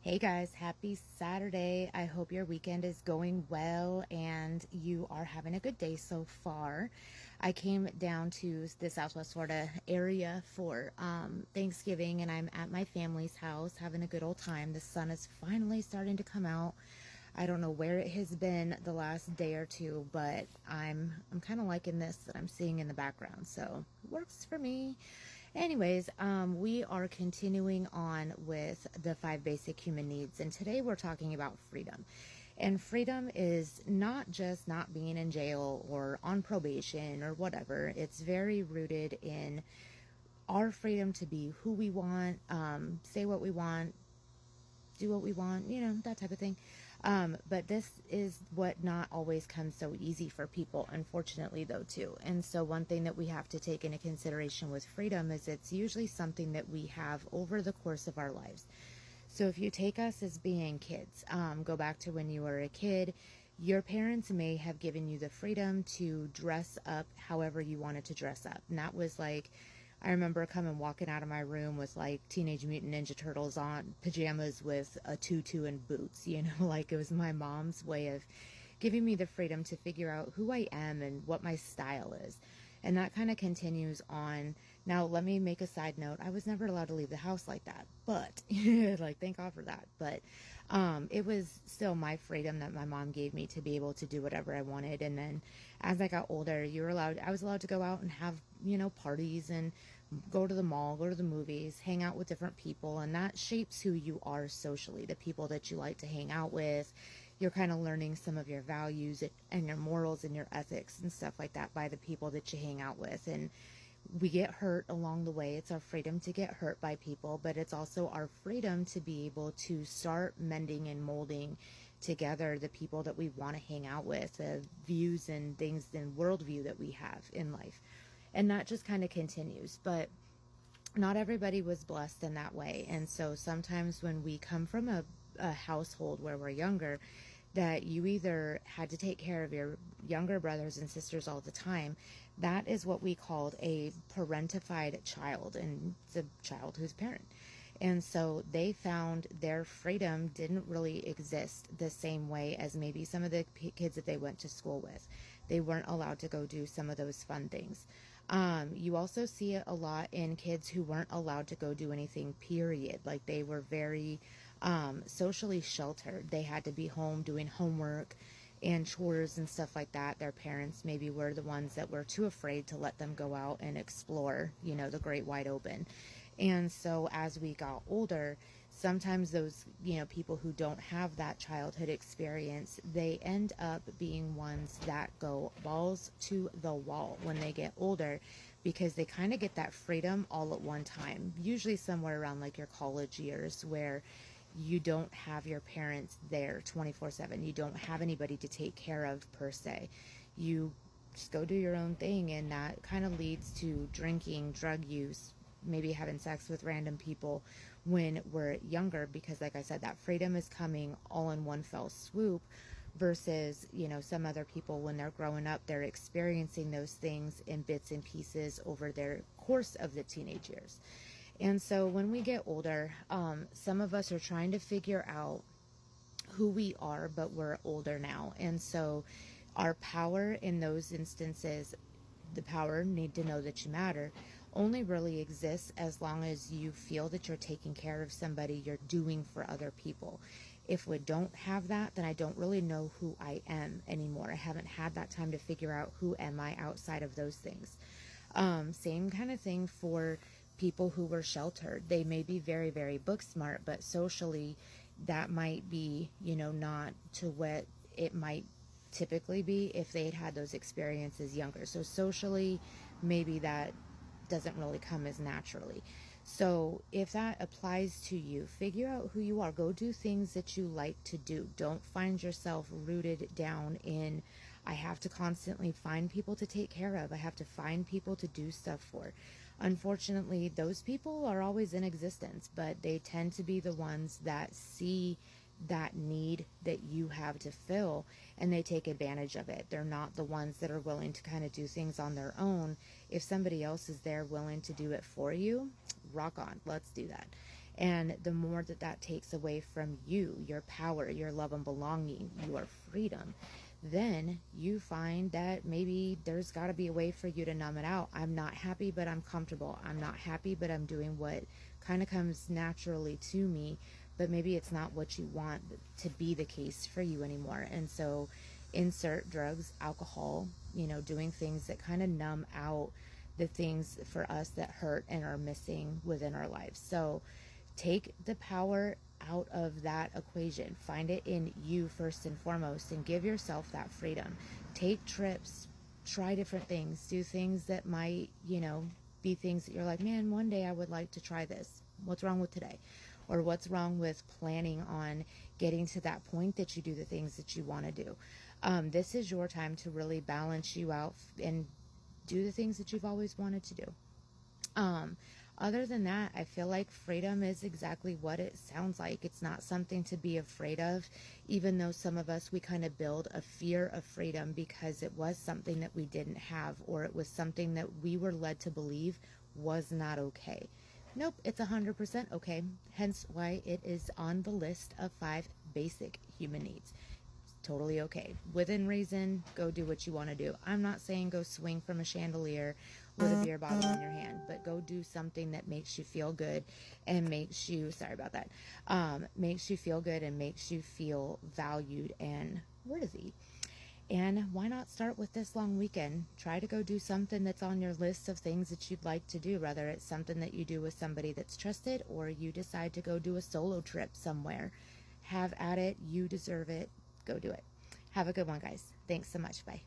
Hey guys, happy Saturday. I hope your weekend is going well and you are having a good day so far. I came down to the Southwest Florida area for Thanksgiving, and I'm at my family's house having a good old time. The sun is finally starting to come out. I don't know where it has been the last day or two, but I'm kind of liking this that I'm seeing in the background. So it works for me. Anyways, we are continuing on with the five basic human needs, and today we're talking about freedom. And freedom is not just not being in jail or on probation or whatever. It's very rooted in our freedom to be who we want, say what we want, do what we want, that type of thing. But this is what not always comes so easy for people, unfortunately, though, too. And so one thing that we have to take into consideration with freedom is it's usually something that we have over the course of our lives. So if you take us as being kids, go back to when you were a kid, your parents may have given you the freedom to dress up however you wanted to dress up. And that was like, I remember coming walking out of my room with like Teenage Mutant Ninja Turtles on, pajamas with a tutu and boots, like it was my mom's way of giving me the freedom to figure out who I am and what my style is. And that kind of continues on. Now, let me make a side note. I was never allowed to leave the house like that, but like, thank God for that. But it was still my freedom that my mom gave me to be able to do whatever I wanted. And then as I got older, I was allowed to go out and have, parties and go to the mall, go to the movies, hang out with different people. And that shapes who you are socially, the people that you like to hang out with. You're kind of learning some of your values and your morals and your ethics and stuff like that by the people that you hang out with. And we get hurt along the way. It's our freedom to get hurt by people, but it's also our freedom to be able to start mending and molding together the people that we want to hang out with, the views and things and worldview that we have in life. And that just kind of continues. But not everybody was blessed in that way. And so sometimes when we come from a household where we're younger, that you either had to take care of your younger brothers and sisters all the time, that is what we called a parentified child, and it's a child who's parent. And so they found their freedom didn't really exist the same way as maybe some of the kids that they went to school with. They weren't allowed to go do some of those fun things. You also see it a lot in kids who weren't allowed to go do anything, period. Like they were very socially sheltered. They had to be home doing homework and chores and stuff like that. Their parents maybe were the ones that were too afraid to let them go out and explore, the great wide open. And so as we got older, sometimes those, people who don't have that childhood experience, they end up being ones that go balls to the wall when they get older, because they kind of get that freedom all at one time, usually somewhere around like your college years, where you don't have your parents there 24/7. You don't have anybody to take care of per se. You just go do your own thing, and that kind of leads to drinking, drug use, maybe having sex with random people when we're younger, because like I said, that freedom is coming all in one fell swoop versus, some other people when they're growing up, they're experiencing those things in bits and pieces over their course of the teenage years. And so when we get older, some of us are trying to figure out who we are, but we're older now. And so our power in those instances, the power, need to know that you matter, only really exists as long as you feel that you're taking care of somebody, you're doing for other people. If we don't have that, then I don't really know who I am anymore. I haven't had that time to figure out who am I outside of those things. Same kind of thing for people who were sheltered. They may be very, very book smart, but socially that might be, not to what it might typically be if they had had those experiences younger. So socially, maybe that doesn't really come as naturally. So if that applies to you, figure out who you are. Go do things that you like to do. Don't find yourself rooted down in, I have to constantly find people to take care of. I have to find people to do stuff for. Unfortunately, those people are always in existence, but they tend to be the ones that see that need that you have to fill, and they take advantage of it. They're not the ones that are willing to kind of do things on their own. If somebody else is there willing to do it for you, rock on, let's do that. And the more that that takes away from you, your power, your love and belonging, your freedom, then you find that maybe there's got to be a way for you to numb it out. I'm not happy, but I'm comfortable. I'm not happy, but I'm doing what kind of comes naturally to me. But maybe it's not what you want to be the case for you anymore. And so insert drugs, alcohol, doing things that kind of numb out the things for us that hurt and are missing within our lives. So take the power out of that equation. Find it in you first and foremost, and give yourself that freedom. Take trips, try different things, do things that might, be things that you're like, man, one day I would like to try this. What's wrong with today? Or what's wrong with planning on getting to that point that you do the things that you want to do? This is your time to really balance you out and do the things that you've always wanted to do. Other than that, I feel like freedom is exactly what it sounds like. It's not something to be afraid of, even though some of us, we kind of build a fear of freedom because it was something that we didn't have, or it was something that we were led to believe was not okay. Nope, it's 100% okay. Hence why it is on the list of 5 basic human needs. Totally okay. Within reason, go do what you want to do. I'm not saying go swing from a chandelier with a beer bottle in your hand, but go do something that makes you feel good and makes you, sorry about that, makes you feel good and makes you feel valued and worthy. And why not start with this long weekend? Try to go do something that's on your list of things that you'd like to do, whether it's something that you do with somebody that's trusted or you decide to go do a solo trip somewhere. Have at it. You deserve it. Go do it. Have a good one, guys. Thanks so much. Bye.